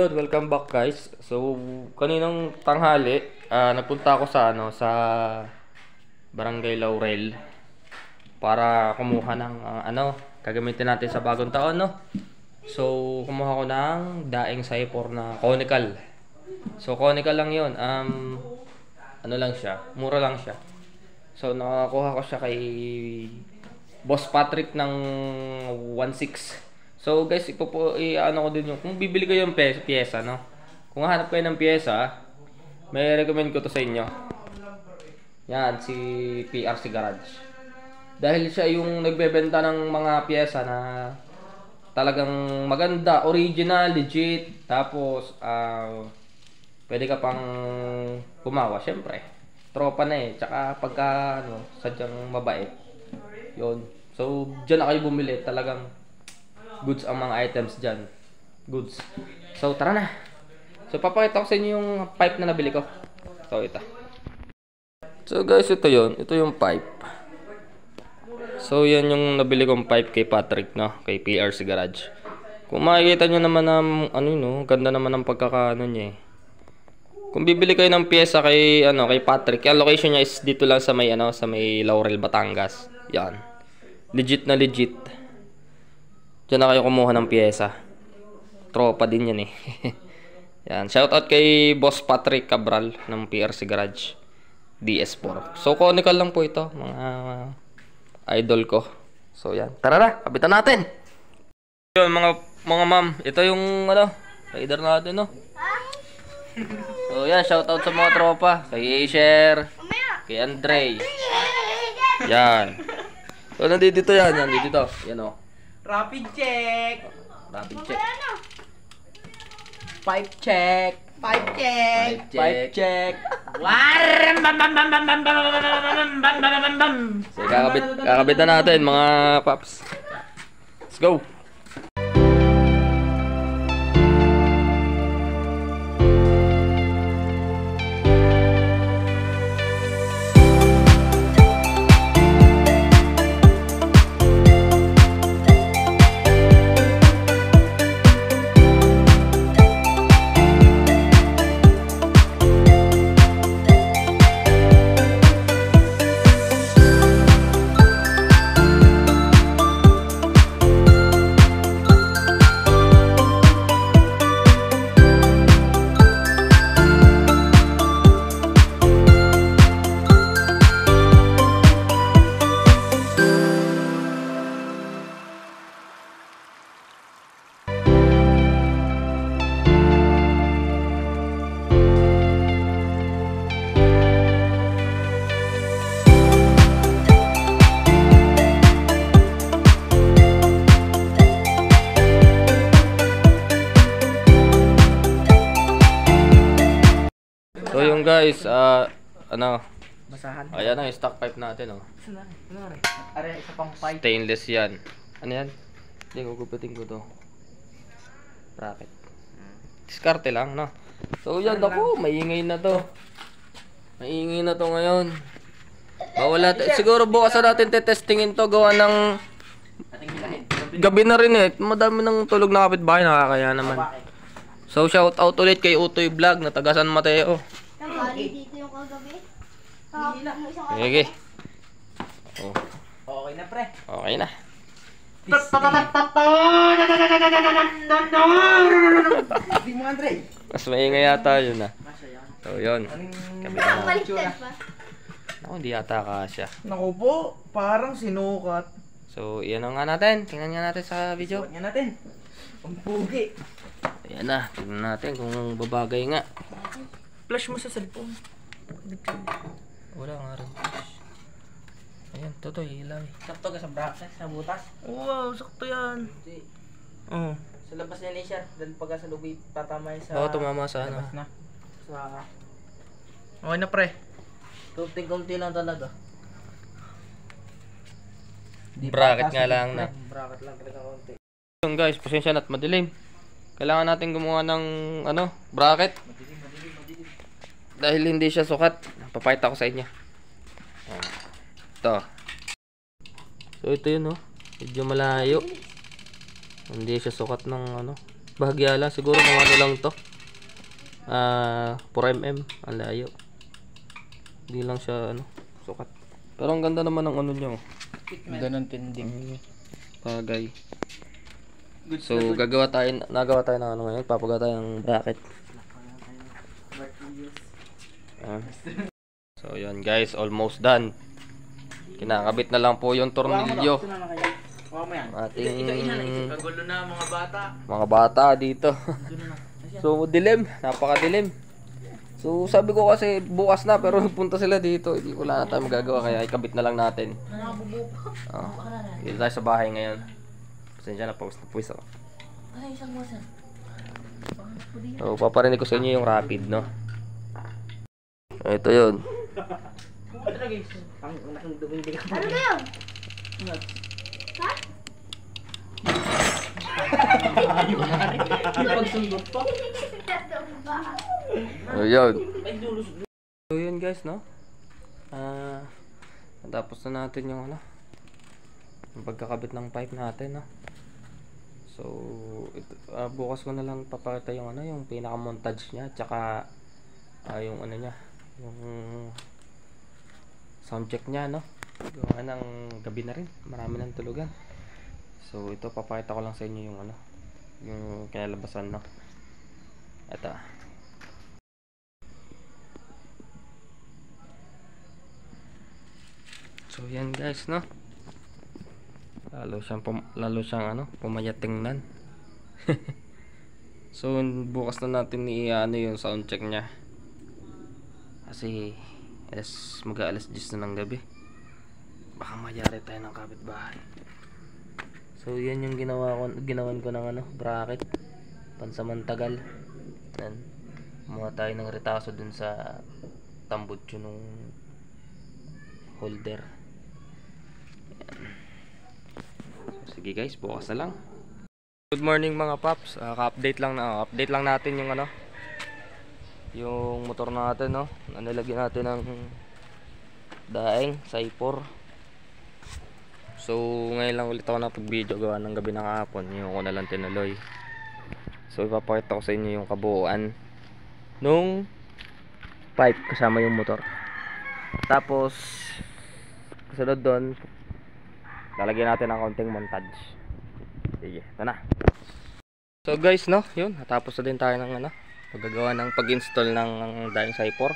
Welcome back guys. So, kaninang tanghali, nagpunta ako sa Barangay Laurel para kumuha ng gagamitin natin sa bagong taon, no. So, kumuha ko ng daing Cypher na conical. So, conical lang 'yon. Lang siya, mura lang siya. So, nakakuha ko siya kay Boss Patrick ng 1.6. So guys, ko din yung kung bibili kayo ng pyesa, no. Kung hanap kayo ng pyesa, may recommend ko to sa inyo. Yan, si PRC Garage. Dahil siya yung nagbebenta ng mga pyesa na talagang maganda, original, legit. Tapos pwede ka pang pumawa, syempre. Tropa na eh, tsaka pagka sadyang mabait. 'Yon. So diyan na kayo bumili, talagang goods ang mga items dyan. Goods. So, tara na. So, papakita ko sa inyo yung pipe na nabili ko. So, ito. So, guys, ito yon. Ito yung pipe. So, yan yung nabili kong pipe kay Patrick, no? Kay PRC Garage. Kung makikita nyo naman ng, ganda naman ng pagkakaano niya eh. Kung bibili kayo ng pyesa kay, kay Patrick, yung location niya is dito lang sa may, sa may Laurel, Batangas. Yan. Legit na legit. Diyan na kayo kumuha ng pyesa. Tropa din yan eh. Yan. Shoutout kay Boss Patrick Cabral ng PRC Garage DS4. So, conical lang po ito. Mga idol ko. So, yan. Tara na. Kabitan natin. Yun, mga ma'am. Ito yung, rider natin, no? So, yan. Shoutout sa mga tropa. Kay Asher. Kay Andre. Yan. So, nandito yan. Nandito. Yan, o. Rapid check. Rapid check. Pipe check. Pipe check. Pipe check. So, kakabitan natin mga paps. Let's go. So yung guys, Basahan. ayan ang stock pipe natin, oh. Are, isa pang pipe. Stainless yan. Ano yan? Hindi, gugupitin ko to. Bracket. Diskarte lang, no? So yan, ako, maingay na to. Maingay na to ngayon. Bawala, siguro bukas na natin tetestingin to. Gawa ng gabi na rin eh. Madami ng tulog na kapitbahay, nakakaya naman. So shout out ulit kay Utoy Vlog na taga San Mateo. Bali dito yung kagabi. Sige. Oh. Okay na, pre. Okay na. Hindi mo, Andre. Mas maingay yata yun ah. So yun. Kabitan na. Baliktad pa. Ako, hindi yata kasya. Naku po, parang sinukat. So, iyan na nga natin. Tingnan nga natin sa video. Sukat nga natin. Ang pugi. Ayan na. Tingnan natin kung babagay nga. Flash mo sa cellphone. Wala nga rin. Ayan, totoo. Ilaw. Sakto ka sa bracket, sa butas. Wow, sakto yan. Oo. Sa labas niya ni siya. Dahil pagka sa lubi, tatama yun sa... Baka tumama sa ano. labas na. Sa... Okay na, pre. Kunti-kunti lang talaga. Bracket nga lang na. Bracket lang talaga konti. Yun guys, pasensya na't madilim. Kailangan natin gumawa ng bracket. Dahil hindi siya sukat. Papakita ko sa inyo. Ito. So ito yun, Medyo malayo. Hindi siya sukat ng Bahagya lang. Siguro mga ano lang to. 4mm. Ang layo. Hindi lang siya ano, sukat. Pero ang ganda naman ng ano niya. Ganda ng tindig. Bagay. So, nagawa tayo ng ano ngayon. Papagawa tayo ng bracket. Ayan. So, yun guys. Almost done. Kinakabit na lang po yung tornilyo. Ito na kayo. Huwag mo yan. Ating Kagulo na mga bata. mga bata dito. Doon na. So, dilim. Napakadilim. So, sabi ko kasi bukas na pero punta sila dito. Hindi wala na tayo magagawa kaya ikabit na lang natin. Dito tayo sa bahay ngayon. Pasensya na, pawis na pawis ako. So, paparinig ko sa inyo yung rapid, no? Ito yun. Ang dumindig ako. Ano ba yun? Ha? Pagsunod pa. So, yun. So, yun guys, no? Natapos na natin yung ano, yung pagkakabit ng pipe natin, no? So, bukas ko na lang papakita yung ano, yung pinaka-montage niya, tsaka yung ano niya, yung sound check niya, no? Gawa ng gabi na rin, marami ng tulugan. So, ito papakita ko lang sa inyo yung ano, yung kinalabasan, no? Ito. So, yan guys, no? Lalo siyang ano, pumayat tingnan. So, bukas na natin i-ano yung sound check niya. Kasi mag-aalas 10 na ng gabi. Baka mayari tayo ng kapitbahay. So, yan yung ginawan ko ng ano, bracket. Pansamantagal. Yan. Kumuha tayo ng retaso dun sa tambutso nung holder. Sige guys, bukas na lang. Good morning mga paps. Update lang natin yung ano, yung motor natin, no. Nilagyan natin ng daeng Saipor. So ngayon lang ulit ako napag-video gawa ng gabi ng hapon. Yung ko na lang tinuloy. So ipapakita ko sa inyo yung kabuuan nung pipe kasama yung motor. Tapos kasunod doon lalagyan natin ng konting montage. Sige, ito na. So guys, no, yun, natapos na din tayo ng ano, paggagawa ng pag-install ng daing Saipor.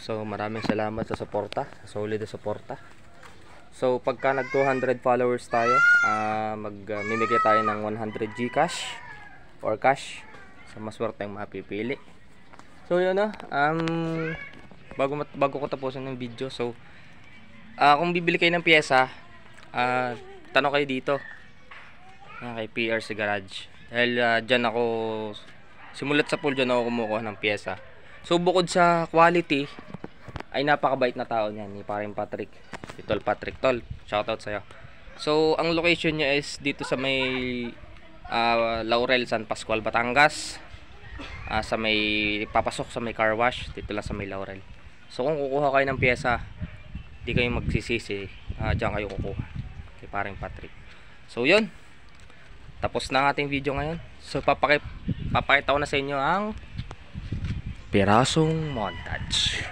So maraming salamat sa suporta, sa solid na suporta. So pagka nag 200 followers tayo, magmimigay tayo ng 100 Gcash or cash sa maswerte ang mapipili. So yun na, bago ko tapusin ng video, so kung bibili kayo ng piyesa, tanong kayo dito kay PRC Garage dahil dyan ako simulat sa pool, dyan ako kumukuha ng piyesa. So bukod sa quality ay napakabait na tao niyan ni paring Patrick, Tol Patrick. Tol, shoutout sa'yo. So ang location niya is dito sa may Laurel, San Pascual, Batangas, sa may papasok sa may car wash dito lang sa may Laurel. So kung kukuha kayo ng piyesa, di kayo magsisisi, dyan kayo kukuha kay paring Patrick. So yun, tapos na ang ating video ngayon. So papakita ko na sa inyo ang pirasong montage.